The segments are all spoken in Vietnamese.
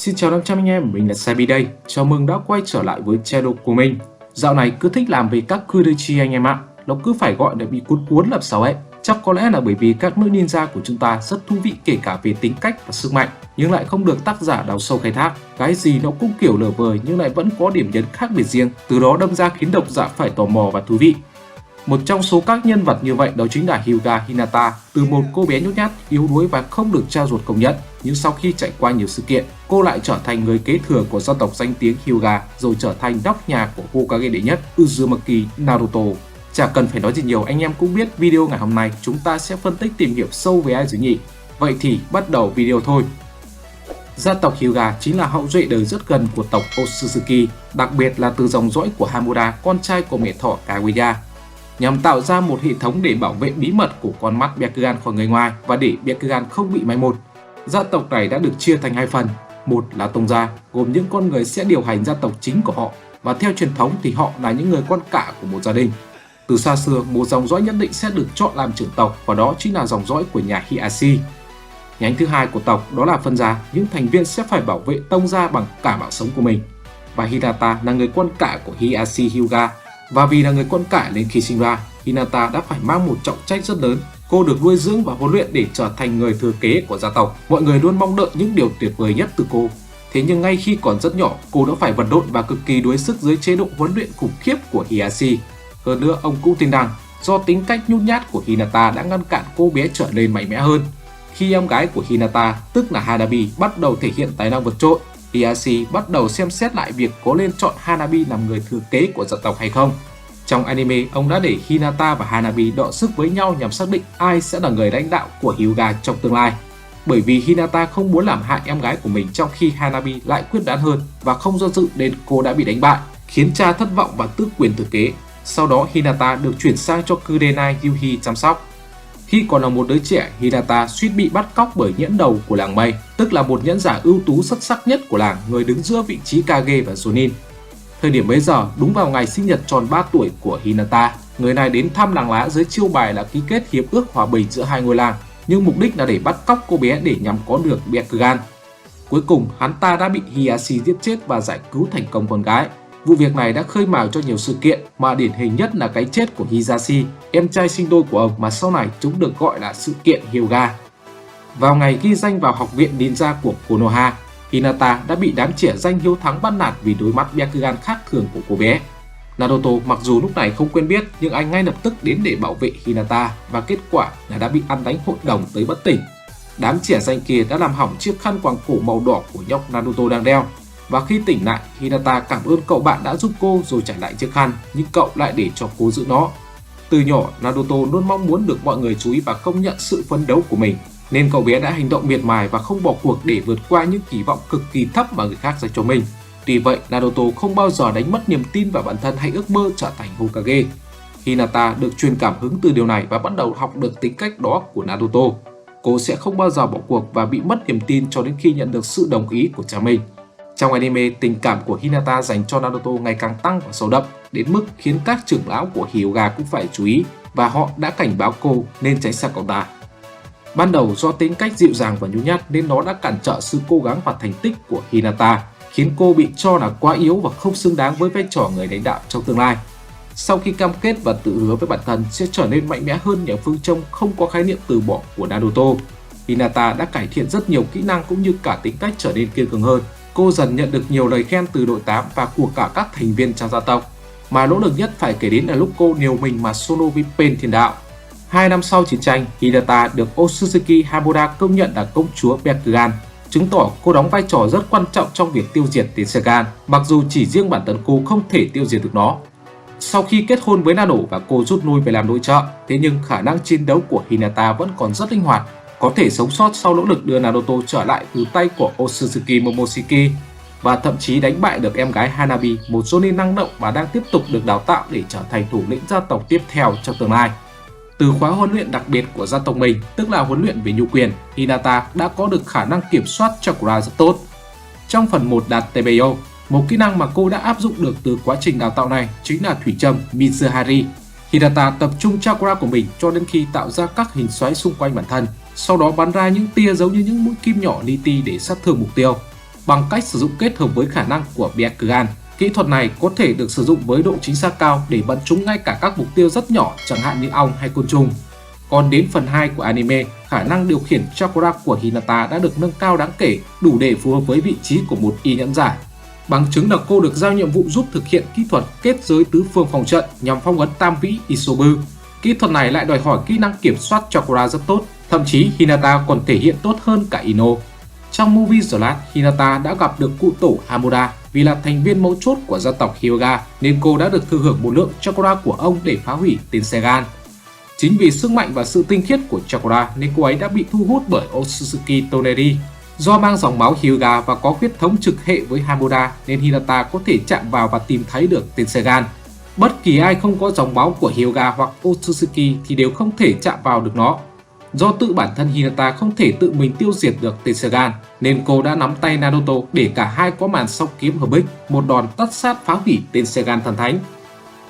Xin chào 500 anh em, mình là Sabi đây. Chào mừng đã quay trở lại với channel của mình. Dạo này cứ thích làm về các Kudoichi anh em ạ. Nó cứ phải gọi là bị cuốn cuốn làm sao ấy. Chắc có lẽ là bởi vì các nữ ninja của chúng ta rất thú vị kể cả về tính cách và sức mạnh, nhưng lại không được tác giả đào sâu khai thác. Cái gì nó cũng kiểu lờ vời nhưng lại vẫn có điểm nhấn khác biệt riêng, từ đó đâm ra khiến độc giả phải tò mò và thú vị. Một trong số các nhân vật như vậy đó chính là Hyuga Hinata, từ một cô bé nhút nhát, yếu đuối và không được cha ruột công nhận. Nhưng sau khi trải qua nhiều sự kiện, cô lại trở thành người kế thừa của gia tộc danh tiếng Hyuga, rồi trở thành nóc nhà của Hokage đệ nhất Uzumaki Naruto. Chả cần phải nói gì nhiều, anh em cũng biết video ngày hôm nay chúng ta sẽ phân tích tìm hiểu sâu về ai rồi nhỉ. Vậy thì bắt đầu video thôi. Gia tộc Hyuga chính là hậu duệ đời rất gần của tộc Otsutsuki, đặc biệt là từ dòng dõi của Hamura, con trai của mẹ thỏ Kaguya, nhằm tạo ra một hệ thống để bảo vệ bí mật của con mắt Byakugan khỏi người ngoài và để Byakugan không bị mai một. Gia tộc này đã được chia thành hai phần, một là tông gia, gồm những con người sẽ điều hành gia tộc chính của họ, và theo truyền thống thì họ là những người con cả của một gia đình. Từ xa xưa, một dòng dõi nhất định sẽ được chọn làm trưởng tộc, và đó chính là dòng dõi của nhà Hiashi. Nhánh thứ hai của tộc đó là phân gia, những thành viên sẽ phải bảo vệ tông gia bằng cả mạng sống của mình. Và Hinata là người con cả của Hiashi Hyuga, và vì là người con cả nên khi sinh ra, Hinata đã phải mang một trọng trách rất lớn. Cô được nuôi dưỡng và huấn luyện để trở thành người thừa kế của gia tộc. Mọi người luôn mong đợi những điều tuyệt vời nhất từ cô. Thế nhưng ngay khi còn rất nhỏ, cô đã phải vật lộn và cực kỳ đuối sức dưới chế độ huấn luyện khủng khiếp của Hiashi. Hơn nữa, ông cũng tin rằng do tính cách nhút nhát của Hinata đã ngăn cản cô bé trở nên mạnh mẽ hơn. Khi em gái của Hinata, tức là Hanabi, bắt đầu thể hiện tài năng vượt trội, Hiashi bắt đầu xem xét lại việc có nên chọn Hanabi làm người thừa kế của gia tộc hay không. Trong anime, ông đã để Hinata và Hanabi đọ sức với nhau nhằm xác định ai sẽ là người lãnh đạo của Hyuga trong tương lai. Bởi vì Hinata không muốn làm hại em gái của mình, trong khi Hanabi lại quyết đoán hơn và không do dự nên cô đã bị đánh bại, khiến cha thất vọng và tước quyền thừa kế. Sau đó Hinata được chuyển sang cho Kurenai Yuhi chăm sóc. Khi còn là một đứa trẻ, Hinata suýt bị bắt cóc bởi nhẫn đầu của làng mây, tức là một nhẫn giả ưu tú xuất sắc nhất của làng, người đứng giữa vị trí Kage và Jonin. Thời điểm bấy giờ, đúng vào ngày sinh nhật tròn 3 tuổi của Hinata, người này đến thăm làng lá dưới chiêu bài là ký kết hiệp ước hòa bình giữa hai ngôi làng, nhưng mục đích là để bắt cóc cô bé để nhằm có được Byakugan. Cuối cùng, hắn ta đã bị Hiashi giết chết và giải cứu thành công con gái. Vụ việc này đã khơi mào cho nhiều sự kiện, mà điển hình nhất là cái chết của Hisashi, em trai sinh đôi của ông, mà sau này chúng được gọi là sự kiện Hyuga. Vào ngày ghi danh vào học viện ninja của Konoha, Hinata đã bị đám trẻ danh hiếu thắng bắt nạt vì đôi mắt Byakugan khác thường của cô bé. Naruto mặc dù lúc này không quen biết, nhưng anh ngay lập tức đến để bảo vệ Hinata, và kết quả là đã bị ăn đánh hội đồng tới bất tỉnh. Đám trẻ danh kia đã làm hỏng chiếc khăn quàng cổ màu đỏ của nhóc Naruto đang đeo. Và khi tỉnh lại, Hinata cảm ơn cậu bạn đã giúp cô rồi trả lại chiếc khăn, nhưng cậu lại để cho cô giữ nó. Từ nhỏ, Naruto luôn mong muốn được mọi người chú ý và công nhận sự phấn đấu của mình, nên cậu bé đã hành động miệt mài và không bỏ cuộc để vượt qua những kỳ vọng cực kỳ thấp mà người khác dành cho mình. Tuy vậy, Naruto không bao giờ đánh mất niềm tin vào bản thân hay ước mơ trở thành Hokage. Hinata được truyền cảm hứng từ điều này và bắt đầu học được tính cách đó của Naruto. Cô sẽ không bao giờ bỏ cuộc và bị mất niềm tin cho đến khi nhận được sự đồng ý của cha mình. Trong anime, tình cảm của Hinata dành cho Naruto ngày càng tăng và sâu đậm, đến mức khiến các trưởng lão của Hyuga cũng phải chú ý, và họ đã cảnh báo cô nên tránh xa cậu ta. Ban đầu do tính cách dịu dàng và nhút nhát nên nó đã cản trở sự cố gắng và thành tích của Hinata, khiến cô bị cho là quá yếu và không xứng đáng với vai trò người lãnh đạo trong tương lai. Sau khi cam kết và tự hứa với bản thân sẽ trở nên mạnh mẽ hơn nhờ phương châm không có khái niệm từ bỏ của Naruto, Hinata đã cải thiện rất nhiều kỹ năng cũng như cả tính cách trở nên kiên cường hơn. Cô dần nhận được nhiều lời khen từ đội 8 và của cả các thành viên trong gia tộc. Mà nỗ lực nhất phải kể đến là lúc cô liều mình mà solo với Pain Thiên Đạo. 2 năm sau chiến tranh, Hinata được Otsutsuki Hamura công nhận là công chúa Byakugan, chứng tỏ cô đóng vai trò rất quan trọng trong việc tiêu diệt Tenseigan, mặc dù chỉ riêng bản thân cô không thể tiêu diệt được nó. Sau khi kết hôn với Nano và cô rút lui về làm nội trợ, thế nhưng khả năng chiến đấu của Hinata vẫn còn rất linh hoạt, có thể sống sót sau nỗ lực đưa Naruto trở lại từ tay của Otsutsuki Momoshiki, và thậm chí đánh bại được em gái Hanabi, một Jonin năng động và đang tiếp tục được đào tạo để trở thành thủ lĩnh gia tộc tiếp theo trong tương lai. Từ khóa huấn luyện đặc biệt của gia tộc mình, tức là huấn luyện về nhu quyền, Hinata đã có được khả năng kiểm soát chakra rất tốt. Trong phần 1 đạt Tebeyo, một kỹ năng mà cô đã áp dụng được từ quá trình đào tạo này chính là thủy châm Mitsuhari. Hinata tập trung chakra của mình cho đến khi tạo ra các hình xoáy xung quanh bản thân, sau đó bắn ra những tia giống như những mũi kim nhỏ li ti để sát thương mục tiêu. bằng cách sử dụng kết hợp với khả năng của Byakugan. Kỹ thuật này có thể được sử dụng với độ chính xác cao để bắn trúng ngay cả các mục tiêu rất nhỏ, chẳng hạn như ong hay côn trùng. Còn đến phần 2 của anime, khả năng điều khiển chakra của Hinata đã được nâng cao đáng kể, đủ để phù hợp với vị trí của một y nhẫn giải. Bằng chứng là cô được giao nhiệm vụ giúp thực hiện kỹ thuật kết giới tứ phương phòng trận nhằm phong ấn tam vĩ Isobu. Kỹ thuật này lại đòi hỏi kỹ năng kiểm soát chakra rất tốt, thậm chí Hinata còn thể hiện tốt hơn cả Ino. Trong movie The Last, Hinata đã gặp được cụ tổ Hamura. Vì là thành viên mấu chốt của gia tộc Hyuga nên cô đã được thừa hưởng một lượng chakra của ông để phá hủy tên Segan. Chính vì sức mạnh và sự tinh khiết của chakra nên cô ấy đã bị thu hút bởi Otsutsuki Toneri. Do mang dòng máu Hyuga và có huyết thống trực hệ với Hamura nên Hinata có thể chạm vào và tìm thấy được tên Segan. Bất kỳ ai không có dòng máu của Hyuga hoặc Otsutsuki thì đều không thể chạm vào được nó. Do tự bản thân Hinata không thể tự mình tiêu diệt được tên Segan nên cô đã nắm tay Naruto để cả hai có màn song kiếm hợp bích, một đòn tất sát phá hủy tên Segan thần thánh.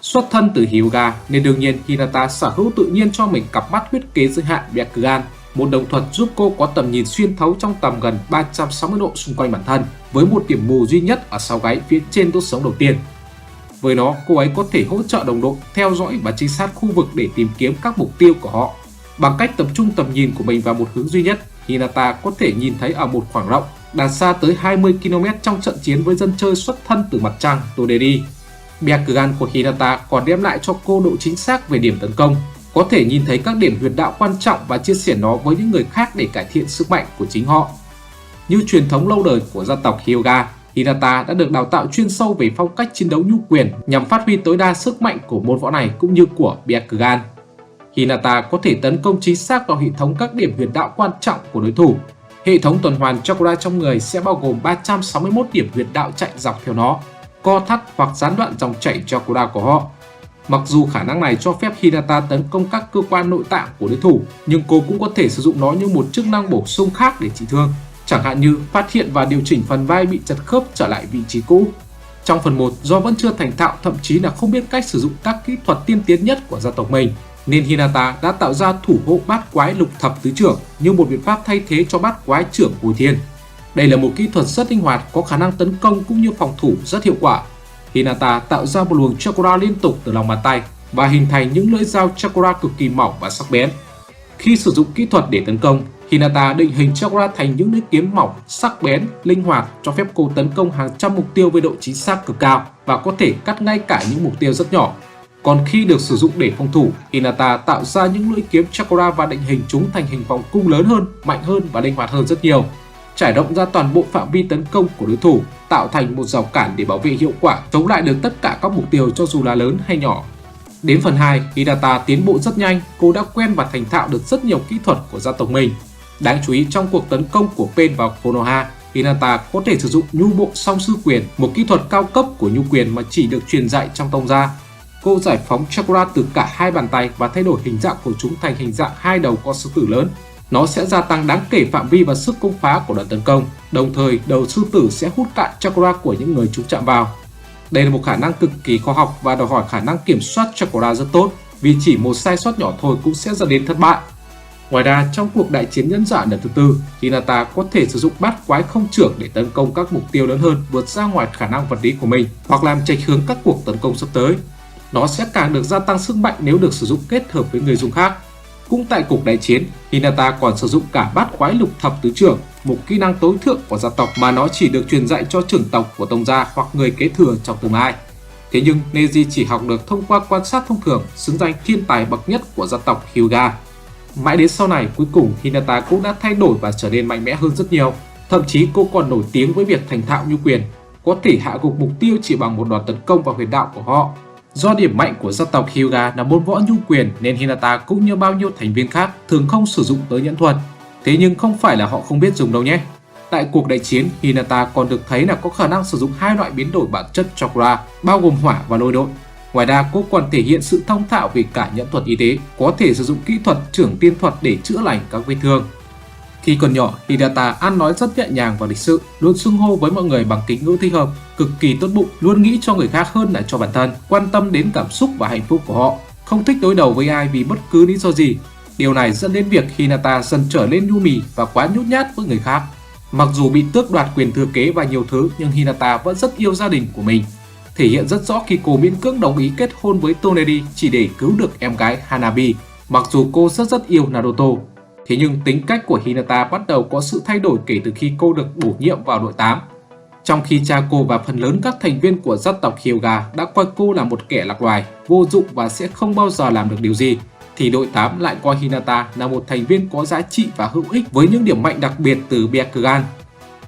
Xuất thân từ Hyuga nên đương nhiên Hinata sở hữu tự nhiên cho mình cặp mắt huyết kế giới hạn Byakugan, một đồng thuật giúp cô có tầm nhìn xuyên thấu trong tầm gần 360 độ xung quanh bản thân, với một điểm mù duy nhất ở sau gáy phía trên đốt sống đầu tiên. Với nó, cô ấy có thể hỗ trợ đồng đội theo dõi và trinh sát khu vực để tìm kiếm các mục tiêu của họ. Bằng cách tập trung tầm nhìn của mình vào một hướng duy nhất, Hinata có thể nhìn thấy ở một khoảng rộng đạt xa tới 20 km trong trận chiến với dân chơi xuất thân từ mặt trăng Toderi. Byakugan của Hinata còn đem lại cho cô độ chính xác về điểm tấn công, có thể nhìn thấy các điểm huyệt đạo quan trọng và chia sẻ nó với những người khác để cải thiện sức mạnh của chính họ. Như truyền thống lâu đời của gia tộc Hyuga, Hinata đã được đào tạo chuyên sâu về phong cách chiến đấu nhu quyền nhằm phát huy tối đa sức mạnh của môn võ này cũng như của Byakugan. Hinata có thể tấn công chính xác vào hệ thống các điểm huyệt đạo quan trọng của đối thủ. Hệ thống tuần hoàn chakra trong người sẽ bao gồm 361 điểm huyệt đạo chạy dọc theo nó, co thắt hoặc gián đoạn dòng chảy chakra của họ. Mặc dù khả năng này cho phép Hinata tấn công các cơ quan nội tạng của đối thủ, nhưng cô cũng có thể sử dụng nó như một chức năng bổ sung khác để trị thương, chẳng hạn như phát hiện và điều chỉnh phần vai bị chật khớp trở lại vị trí cũ. Trong phần 1, do vẫn chưa thành thạo, thậm chí là không biết cách sử dụng các kỹ thuật tiên tiến nhất của gia tộc mình, nên Hinata đã tạo ra thủ hộ bát quái lục thập tứ trưởng như một biện pháp thay thế cho bát quái trưởng hồi thiên. Đây là một kỹ thuật rất linh hoạt, có khả năng tấn công cũng như phòng thủ rất hiệu quả. Hinata tạo ra một luồng chakra liên tục từ lòng bàn tay và hình thành những lưỡi dao chakra cực kỳ mỏng và sắc bén. Khi sử dụng kỹ thuật để tấn công, Hinata định hình chakra thành những lưỡi kiếm mỏng, sắc bén, linh hoạt, cho phép cô tấn công hàng trăm mục tiêu với độ chính xác cực cao và có thể cắt ngay cả những mục tiêu rất nhỏ. Còn khi được sử dụng để phòng thủ, Hinata tạo ra những lưỡi kiếm chakra và định hình chúng thành hình vòng cung lớn hơn, mạnh hơn và linh hoạt hơn rất nhiều, trải rộng ra toàn bộ phạm vi tấn công của đối thủ, tạo thành một rào cản để bảo vệ hiệu quả, chống lại được tất cả các mục tiêu cho dù là lớn hay nhỏ. Đến phần 2, Hinata tiến bộ rất nhanh, cô đã quen và thành thạo được rất nhiều kỹ thuật của gia tộc mình. Đáng chú ý, trong cuộc tấn công của Pain vào Konoha, Hinata có thể sử dụng nhu bộ song sư quyền, một kỹ thuật cao cấp của nhu quyền mà chỉ được truyền dạy trong tông gia. Cô giải phóng chakra từ cả hai bàn tay và thay đổi hình dạng của chúng thành hình dạng hai đầu con sư tử lớn. Nó sẽ gia tăng đáng kể phạm vi và sức công phá của đợt tấn công, đồng thời đầu sư tử sẽ hút cạn chakra của những người chúng chạm vào. Đây là một khả năng cực kỳ khó học và đòi hỏi khả năng kiểm soát chakra rất tốt, vì chỉ một sai sót nhỏ thôi cũng sẽ dẫn đến thất bại. Ngoài ra, trong cuộc đại chiến nhẫn giả lần thứ tư, Hinata có thể sử dụng bát quái không chưởng để tấn công các mục tiêu lớn hơn vượt ra ngoài khả năng vật lý của mình, hoặc làm chệch hướng các cuộc tấn công sắp tới. Nó sẽ càng được gia tăng sức mạnh nếu được sử dụng kết hợp với người dùng khác. Cũng tại cuộc đại chiến, Hinata còn sử dụng cả bát quái lục thập tứ trưởng, một kỹ năng tối thượng của gia tộc mà nó chỉ được truyền dạy cho trưởng tộc của tông gia hoặc người kế thừa trong tương lai. Thế nhưng Neji chỉ học được thông qua quan sát thông thường, xứng danh thiên tài bậc nhất của gia tộc Hyuga. Mãi đến sau này, cuối cùng Hinata cũng đã thay đổi và trở nên mạnh mẽ hơn rất nhiều. Thậm chí cô còn nổi tiếng với việc thành thạo nhu quyền, có thể hạ gục mục tiêu chỉ bằng một đòn tấn công vào huyệt đạo của họ. Do điểm mạnh của gia tộc Hyuga là môn võ nhu quyền nên Hinata cũng như bao nhiêu thành viên khác thường không sử dụng tới nhẫn thuật. Thế nhưng không phải là họ không biết dùng đâu nhé. Tại cuộc đại chiến, Hinata còn được thấy là có khả năng sử dụng hai loại biến đổi bản chất chakra, bao gồm hỏa và lôi độn. Ngoài ra, cô còn thể hiện sự thông thạo về cả nhẫn thuật y tế, có thể sử dụng kỹ thuật trưởng tiên thuật để chữa lành các vết thương. Khi còn nhỏ, Hinata ăn nói rất nhẹ nhàng và lịch sự, luôn xưng hô với mọi người bằng kính ngữ thích hợp, cực kỳ tốt bụng, luôn nghĩ cho người khác hơn là cho bản thân, quan tâm đến cảm xúc và hạnh phúc của họ, không thích đối đầu với ai vì bất cứ lý do gì. Điều này dẫn đến việc Hinata dần trở nên nhu mì và quá nhút nhát với người khác. Mặc dù bị tước đoạt quyền thừa kế và nhiều thứ nhưng Hinata vẫn rất yêu gia đình của mình. Thể hiện rất rõ khi cô miễn cưỡng đồng ý kết hôn với Toneri chỉ để cứu được em gái Hanabi, mặc dù cô rất yêu Naruto. Thế nhưng tính cách của Hinata bắt đầu có sự thay đổi kể từ khi cô được bổ nhiệm vào đội 8. Trong khi cha cô và phần lớn các thành viên của gia tộc Hyuga đã coi cô là một kẻ lạc loài, vô dụng và sẽ không bao giờ làm được điều gì, thì đội 8 lại coi Hinata là một thành viên có giá trị và hữu ích với những điểm mạnh đặc biệt từ Byakugan.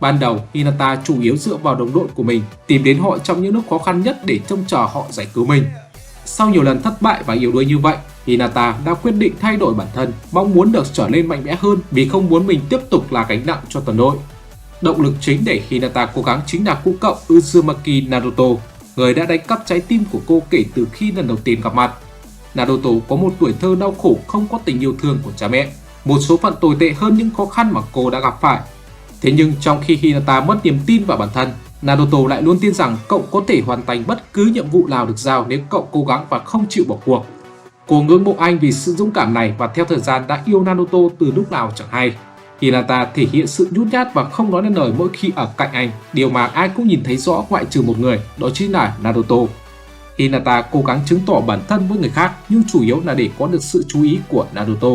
Ban đầu, Hinata chủ yếu dựa vào đồng đội của mình, tìm đến họ trong những lúc khó khăn nhất để trông chờ họ giải cứu mình. Sau nhiều lần thất bại và yếu đuối như vậy, Hinata đã quyết định thay đổi bản thân, mong muốn được trở nên mạnh mẽ hơn vì không muốn mình tiếp tục là gánh nặng cho toàn đội. Động lực chính để Hinata cố gắng chính là cụ cậu Uzumaki Naruto, người đã đánh cắp trái tim của cô kể từ khi lần đầu tiên gặp mặt. Naruto có một tuổi thơ đau khổ không có tình yêu thương của cha mẹ, một số phận tồi tệ hơn những khó khăn mà cô đã gặp phải. Thế nhưng trong khi Hinata mất niềm tin vào bản thân, Naruto lại luôn tin rằng cậu có thể hoàn thành bất cứ nhiệm vụ nào được giao nếu cậu cố gắng và không chịu bỏ cuộc. Cô ngưỡng mộ anh vì sự dũng cảm này và theo thời gian đã yêu Naruto từ lúc nào chẳng hay. Hinata thể hiện sự nhút nhát và không nói nên lời mỗi khi ở cạnh anh, điều mà ai cũng nhìn thấy rõ ngoại trừ một người, đó chính là Naruto. Hinata cố gắng chứng tỏ bản thân với người khác nhưng chủ yếu là để có được sự chú ý của Naruto.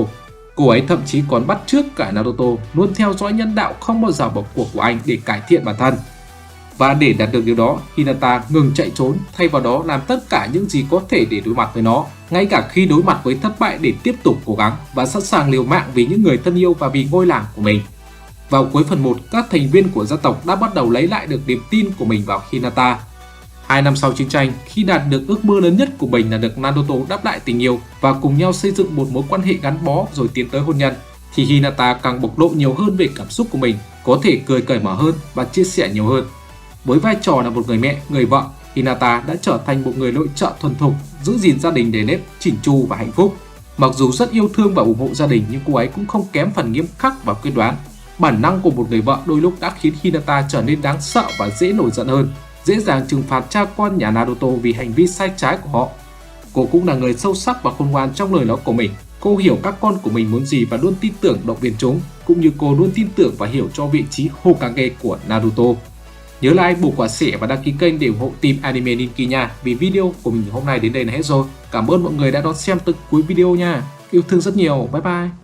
Cô ấy thậm chí còn bắt chước cả Naruto luôn theo dõi nhân đạo không bao giờ bỏ cuộc của anh để cải thiện bản thân. Và để đạt được điều đó, Hinata ngừng chạy trốn, thay vào đó làm tất cả những gì có thể để đối mặt với nó, ngay cả khi đối mặt với thất bại để tiếp tục cố gắng và sẵn sàng liều mạng vì những người thân yêu và vì ngôi làng của mình. Vào cuối phần 1, các thành viên của gia tộc đã bắt đầu lấy lại được niềm tin của mình vào Hinata. 2 năm sau chiến tranh, khi đạt được ước mơ lớn nhất của mình là được Naruto đáp lại tình yêu và cùng nhau xây dựng một mối quan hệ gắn bó rồi tiến tới hôn nhân, thì Hinata càng bộc lộ nhiều hơn về cảm xúc của mình, có thể cười cởi mở hơn và chia sẻ nhiều hơn. Với vai trò là một người mẹ, người vợ, Hinata đã trở thành một người nội trợ thuần thục, giữ gìn gia đình nề nếp, chỉn chu và hạnh phúc. Mặc dù rất yêu thương và ủng hộ gia đình nhưng cô ấy cũng không kém phần nghiêm khắc và quyết đoán. Bản năng của một người vợ đôi lúc đã khiến Hinata trở nên đáng sợ và dễ nổi giận hơn, dễ dàng trừng phạt cha con nhà Naruto vì hành vi sai trái của họ. Cô cũng là người sâu sắc và khôn ngoan trong lời nói của mình. Cô hiểu các con của mình muốn gì và luôn tin tưởng động viên chúng, cũng như cô luôn tin tưởng và hiểu cho vị trí Hokage của Naruto. Nhớ like, bổ quả sẻ và đăng ký kênh để ủng hộ team Anime Ninki nha. Vì video của mình hôm nay đến đây là hết rồi. Cảm ơn mọi người đã đón xem từ cuối video nha. Yêu thương rất nhiều. Bye bye.